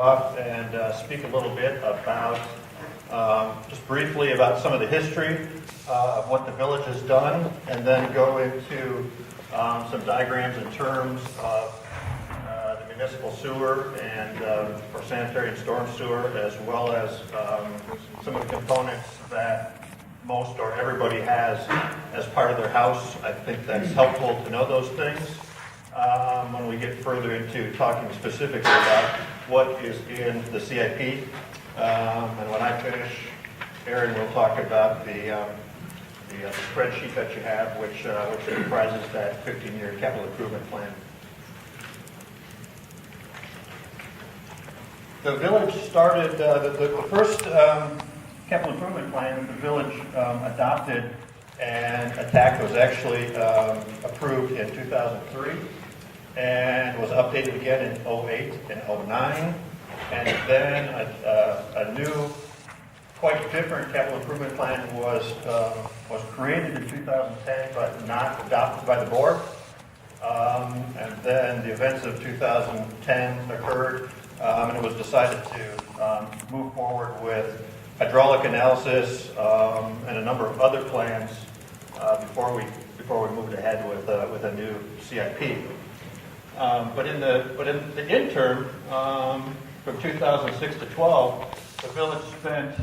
Off and speak a little bit about, just briefly about some of the history of what the village has done, and then go into some diagrams in terms of the municipal sewer and or sanitary and storm sewer, as well as some of the components that most or everybody has as part of their house. I think that's helpful to know those things when we get further into talking specifically about what is in the CIP. And when I finish, Aaron will talk about the spreadsheet that you have, which comprises that 15-year capital improvement plan. The village started, the first capital improvement plan the village adopted and attacked was actually approved in 2003 and was updated again in 2008 and 2009. And then a new, quite different capital improvement plan was created in 2010, but not adopted by the board. And then the events of 2010 occurred, and it was decided to move forward with hydraulic analysis and a number of other plans before we moved ahead with a new CIP. But in the interim, from 2006 to 12, the village spent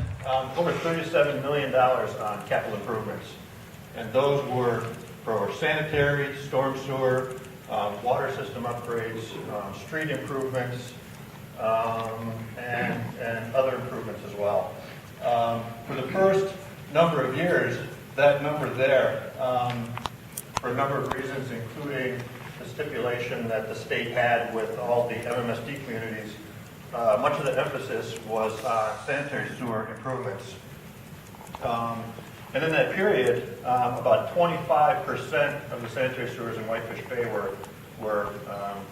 over $37 million on capital improvements. And those were for sanitary, storm sewer, water system upgrades, street improvements, and other improvements as well. For the first number of years, that number there, for a number of reasons, including the stipulation that the state had with all the MMSD communities, much of the emphasis was on sanitary sewer improvements. And in that period, about 25% of the sanitary sewers in Whitefish Bay were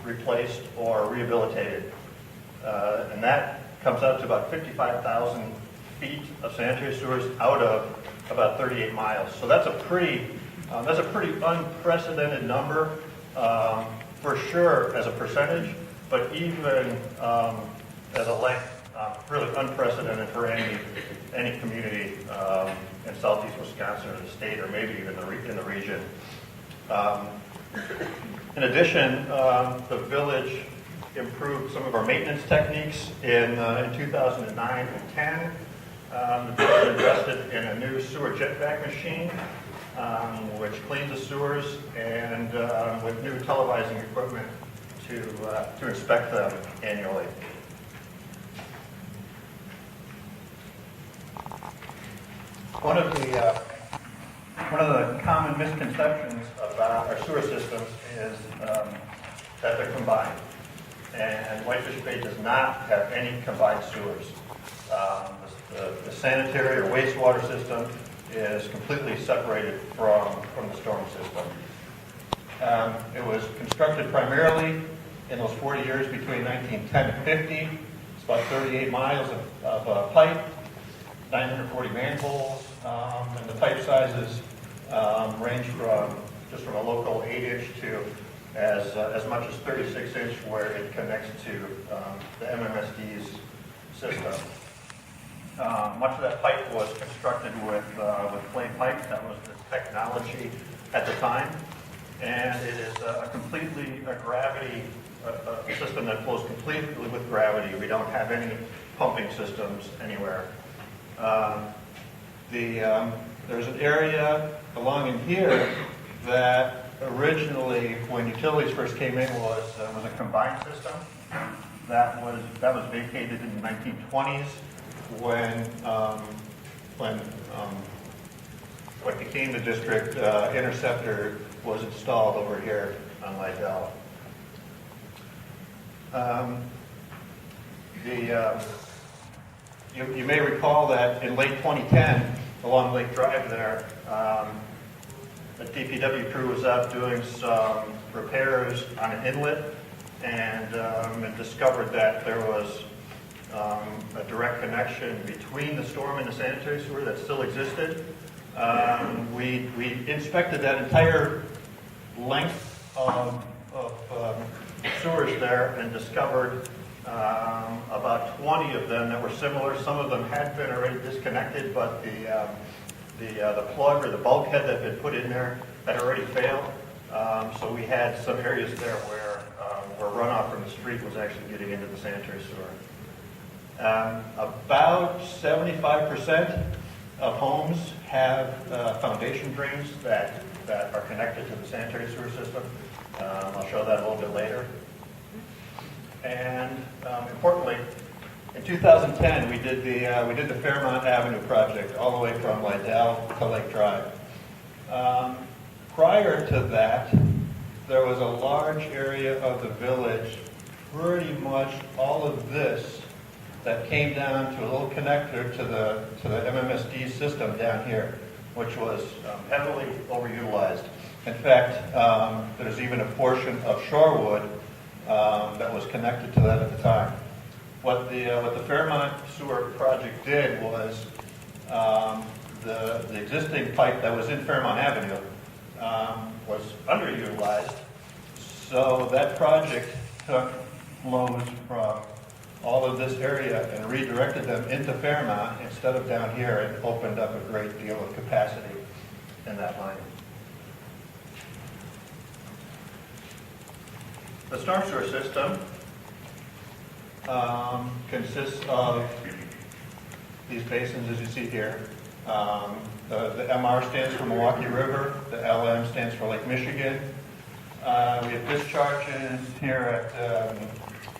replaced or rehabilitated. And that comes out to about 55,000 feet of sanitary sewers out of about 38 miles. So that's a pretty unprecedented number, for sure as a percentage, but even as a length, really unprecedented for any community in southeast Wisconsin or the state, or maybe even in the region. In addition, the village improved some of our maintenance techniques in 2009 and 10. The village invested in a new sewer jetback machine, which cleans the sewers, and with new televising equipment to inspect them annually. One of the common misconceptions about our sewer systems is that they're combined, and Whitefish Bay does not have any combined sewers. The sanitary or wastewater system is completely separated from the storm system. It was constructed primarily in those 40 years between 1910 and 50. It's about 38 miles of pipe, 940 manholes, and the pipe sizes range from a local 8-inch to as much as 36-inch, where it connects to the MMSD's system. Much of that pipe was constructed with clay pipe. That was the technology at the time, and it is a gravity system that flows completely with gravity. We don't have any pumping systems anywhere. There's an area along in here that originally, when utilities first came in, was a combined system. That was vacated in the 1920s when what became the district interceptor was installed over here on Lydell. You may recall that in late 2010, along Lake Drive there, the DPW crew was out doing some repairs on an inlet, and discovered that there was a direct connection between the storm and the sanitary sewer that still existed. We inspected that entire length of sewers there and discovered About 20 of them that were similar. Some of them had been already disconnected, but the plug or the bulkhead that had been put in there had already failed. So we had some areas there where runoff from the street was actually getting into the sanitary sewer. About 75% of homes have foundation drains that are connected to the sanitary sewer system. I'll show that a little bit later. And importantly, in 2010, we did the Fairmont Avenue project all the way from Liddell to Lake Drive. Prior to that, there was a large area of the village, pretty much all of this, that came down to a little connector to the MMSD system down here, which was heavily overutilized. In fact, there's even a portion of Shorewood that was connected to that at the time. What the Fairmont Sewer project did was the existing pipe that was in Fairmont Avenue was underutilized, so that project took flows from all of this area and redirected them into Fairmont instead of down here, and opened up a great deal of capacity in that line. The storm sewer system consists of these basins, as you see here. The MR stands for Milwaukee River. The LM stands for Lake Michigan. We have discharges here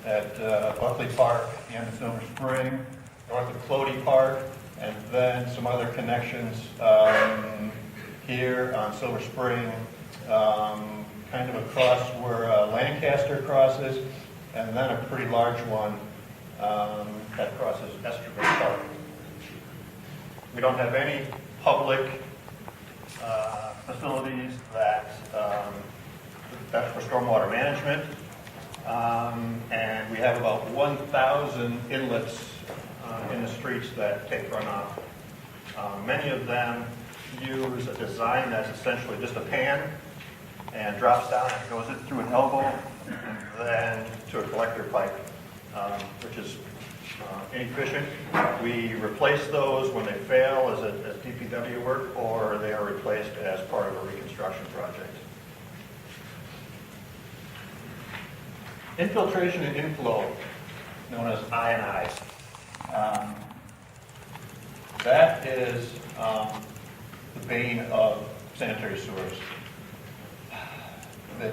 at Buckley Park and Silver Spring, north of Clody Park, and then some other connections here on Silver Spring, kind of across where Lancaster crosses, and then a pretty large one that crosses Estrogen Park. We don't have any public facilities that's for stormwater management, and we have about 1,000 inlets in the streets that take runoff. Many of them use a design that's essentially just a pan and drops down and goes in through an elbow and then to a collector pipe, which is inefficient. We replace those when they fail as DPW work, or they are replaced as part of a reconstruction project. Infiltration and inflow, known as ionized. That is the bane of sanitary sewers. The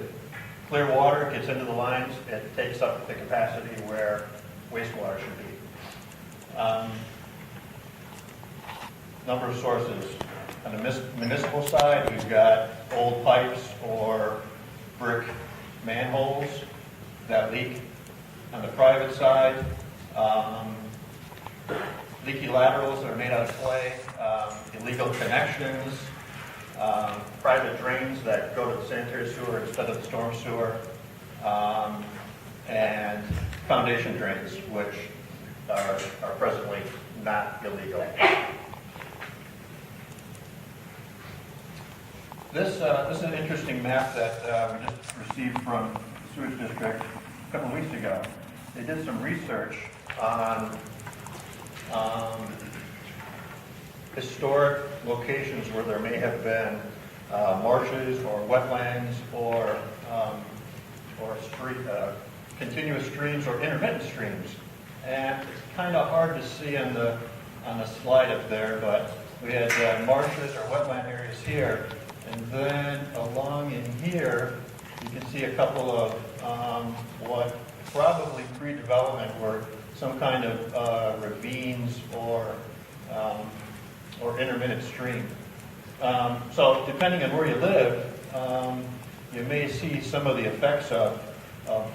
clear water gets into the lines, it takes up the capacity where wastewater should be. Number of sources. On the municipal side, we've got old pipes or brick manholes that leak. On the private side, leaky laterals that are made out of clay, illegal connections, private drains that go to the sanitary sewer instead of the storm sewer, and foundation drains, which are presently not illegal. This is an interesting map that we just received from the sewage district a couple of weeks ago. They did some research on historic locations where there may have been marshes or wetlands or continuous streams or intermittent streams. And it's kind of hard to see on the slide up there, but we had marshes or wetland areas here, and then along in here you can see a couple of what probably pre-development were some kind of ravines or intermittent stream. So depending on where you live, you may see some of the effects of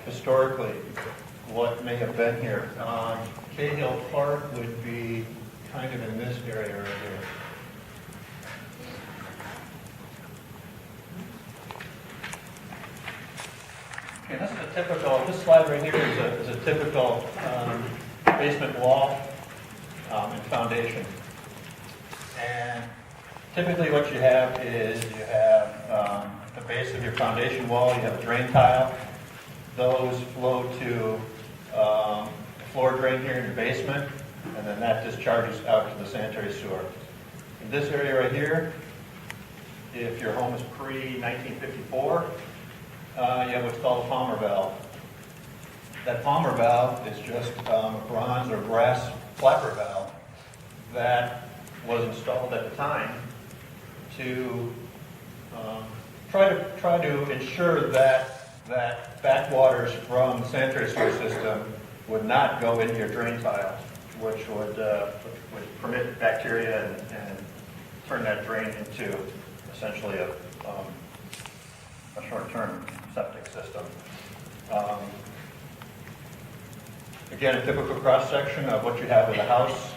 historically what may have been here. Cahill Park would be kind of in this area right here. Okay, this slide right here is a typical basement wall and foundation. And typically what you have is you have the base of your foundation wall, you have a drain tile. Those flow to floor drain here in your basement, and then that discharges out to the sanitary sewer. In this area right here, if your home is pre-1954, you have what's called a Palmer valve. That Palmer valve is just a bronze or brass flapper valve that was installed at the time to try to ensure that backwaters from the sanitary sewer system would not go into your drain tile, which would permit bacteria and turn that drain into essentially a short-term septic system. Again, a typical cross-section of what you have with a house.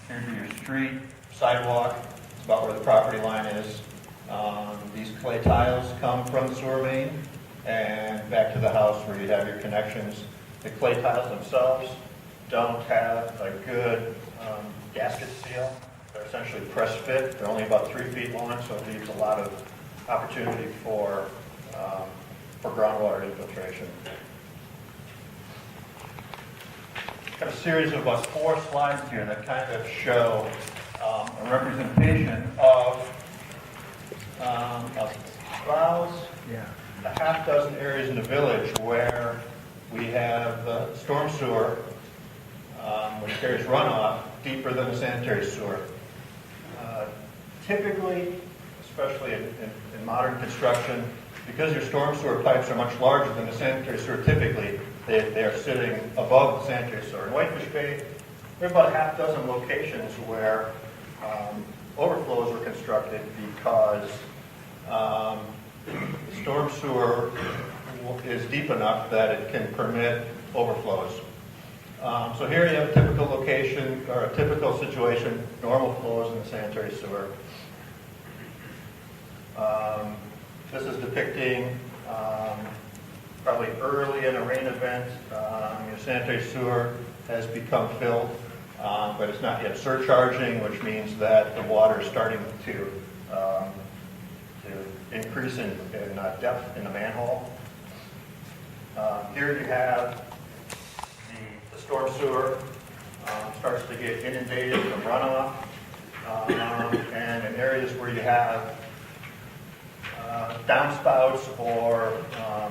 Here's your street, sidewalk. It's about where the property line is. These clay tiles come from the sewer main and back to the house where you have your connections. The clay tiles themselves don't have a good gasket seal. They're essentially press fit. They're only about 3 feet long, so it leaves a lot of opportunity for groundwater infiltration. Got a series of about 4 slides here that kind of show a representation of about a half dozen areas in the village where we have storm sewer, which carries runoff deeper than the sanitary sewer. Typically, especially in modern construction, because your storm sewer pipes are much larger than the sanitary sewer typically, they are sitting above the sanitary sewer. In Whitefish Bay, there are about a half dozen locations where overflows were constructed because the storm sewer is deep enough that it can permit overflows. So here you have a typical location, or a typical situation, normal flows in the sanitary sewer. This is depicting probably early in a rain event. Your sanitary sewer has become filled, but it's not yet surcharging, which means that the water is starting to increase in depth in the manhole. Here you have the storm sewer starts to get inundated from runoff, and in areas where you have downspouts or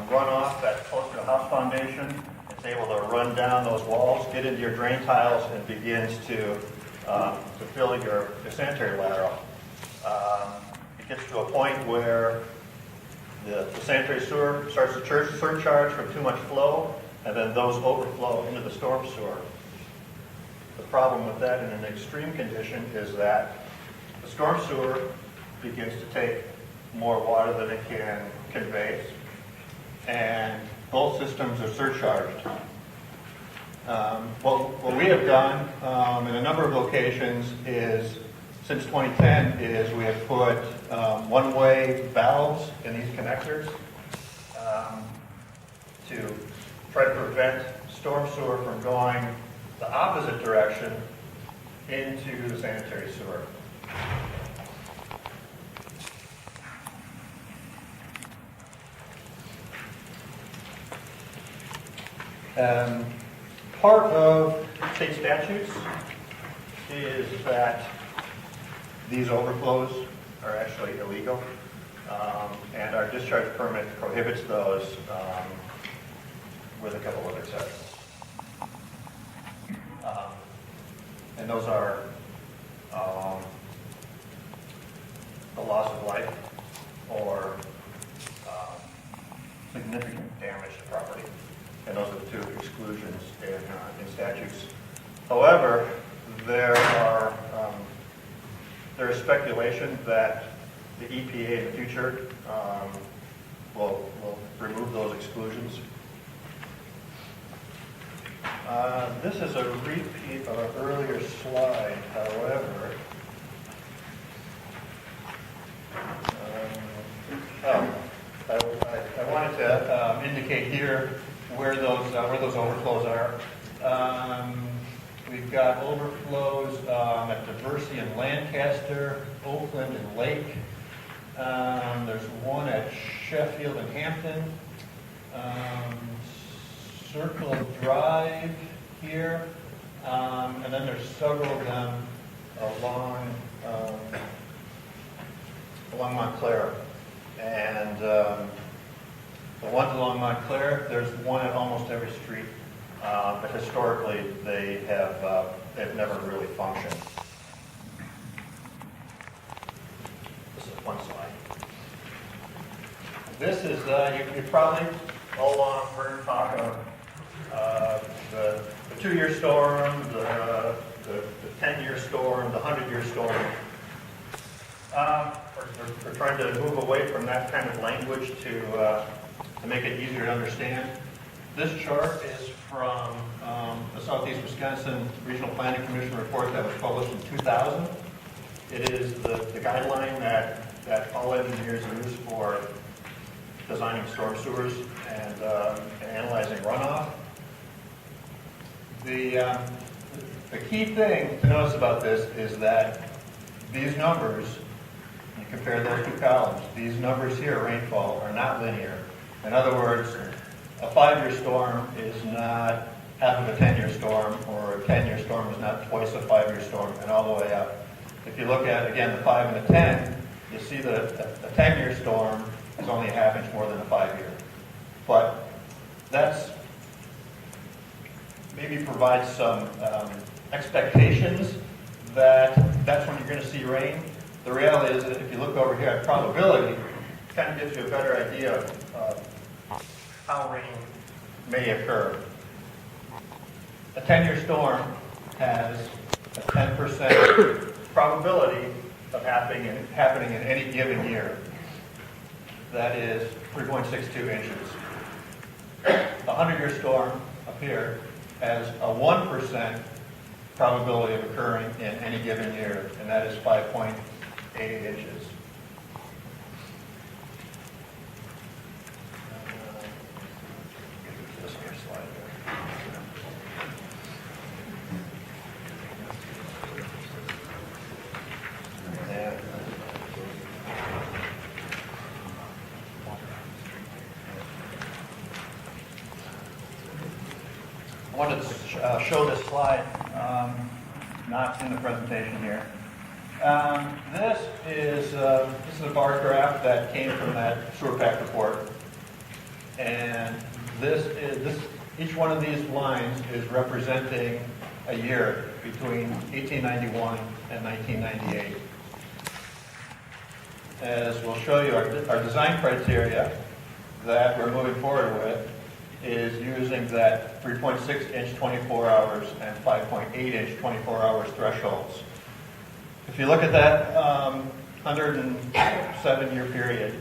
runoff that's close to the house foundation, it's able to run down those walls, get into your drain tiles, and begins to fill your sanitary lateral. It gets to a point where the sanitary sewer starts to surcharge from too much flow, and then those overflow into the storm sewer. The problem with that in an extreme condition is that the storm sewer begins to take more water than it can convey, and both systems are surcharged. What we have done in a number of locations is, since 2010, is we have put one-way valves in these connectors to try to prevent storm sewer from going the opposite direction into the sanitary sewer. Part of state statutes is that these overflows are actually illegal, and our discharge permit prohibits those with a couple of exceptions. And those are the loss of life or significant damage to property. And those are the 2 exclusions in statutes. However, there is speculation that the EPA in the future will remove those exclusions. This is a repeat of an earlier slide, however. I wanted to indicate here where those overflows are. We've got overflows at Diversity and Lancaster, Oakland and Lake. There's one at Sheffield and Hampton. Circle Drive here, and then there's several of them along Montclair. And the ones along Montclair, there's one at almost every street, but historically they've never really functioned. This is one slide. This is, you probably all along heard talk of the 2-year storm, the 10-year storm, the 100-year storm. We're trying to move away from that kind of language to make it easier to understand. This chart is from the Southeast Wisconsin Regional Planning Commission report that was published in 2000. It is the guideline that all engineers use for designing storm sewers and analyzing runoff. The key thing to notice about this is that these numbers, you compare those two columns, these numbers here, rainfall, are not linear. In other words, a 5-year storm is not half of a 10-year storm, or a 10-year storm is not twice a 5-year storm, and all the way up. If you look at, again, the 5 and the 10, you see that a 10-year storm is only a half inch more than a 5-year. But that's maybe provides some expectations that that's when you're going to see rain. The reality is that if you look over here at probability, it kind of gives you a better idea of how rain may occur. A 10-year storm has a 10% probability of happening in any given year. That is 3.62 inches. A 100-year storm up here has a 1% probability of occurring in any given year, and that is 5.88 inches. This here slide there. I wanted to show this slide, not in the presentation here. This is a bar graph that came from that sewer pack report, and each one of these lines is representing a year between 1891 and 1998. As we'll show you, our design criteria that we're moving forward with is using that 3.6 inch 24 hours and 5.8 inch 24 hours thresholds. If you look at that 107-year period,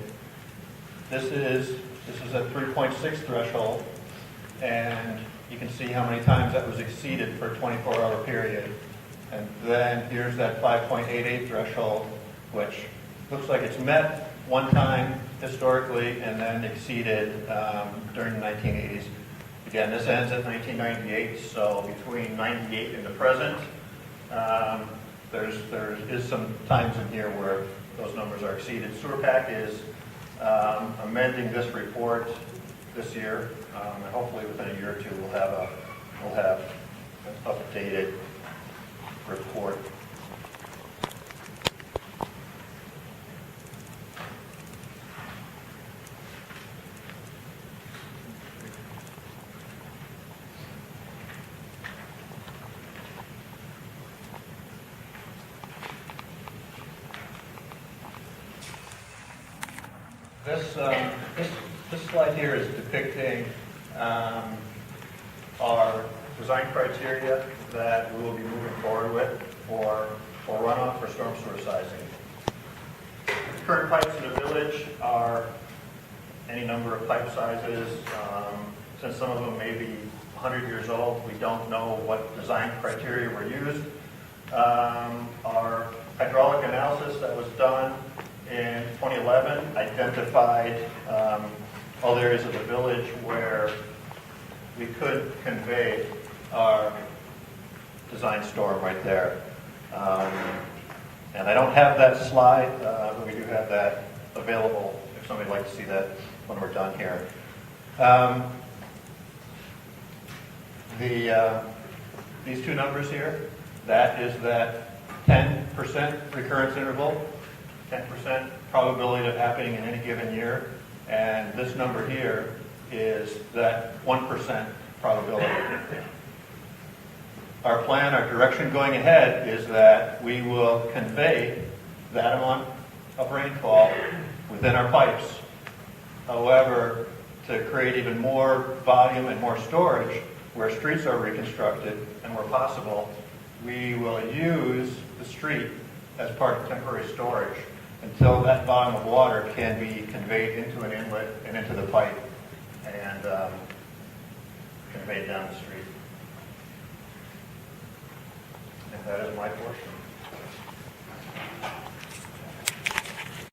this is a 3.6 threshold, and you can see how many times that was exceeded for a 24-hour period. And then here's that 5.88 threshold, which looks like it's met one time historically and then exceeded during the 1980s. Again, this ends at 1998, so between 98 and the present, there is some times in here where those numbers are exceeded. SewerPack is amending this report this year, and hopefully within a year or two we'll have an updated report. This slide here is depicting our design criteria that we will be moving forward with for runoff for storm sewer sizing. The current pipes in the village are any number of pipe sizes. Since some of them may be 100 years old, we don't know what design criteria were used. Our hydraulic analysis that was done in 2011 identified all the areas of the village where we could convey our design storm right there. And I don't have that slide, but we do have that available if somebody would like to see that when we're done here. These two numbers here, that is that 10% recurrence interval, 10% probability of happening in any given year, and this number here is that 1% probability. Our plan, our direction going ahead is that we will convey that amount of rainfall within our pipes. However, to create even more volume and more storage, where streets are reconstructed and where possible, we will use the street as part of temporary storage until that volume of water can be conveyed into an inlet and into the pipe and conveyed down the street. And that is my portion.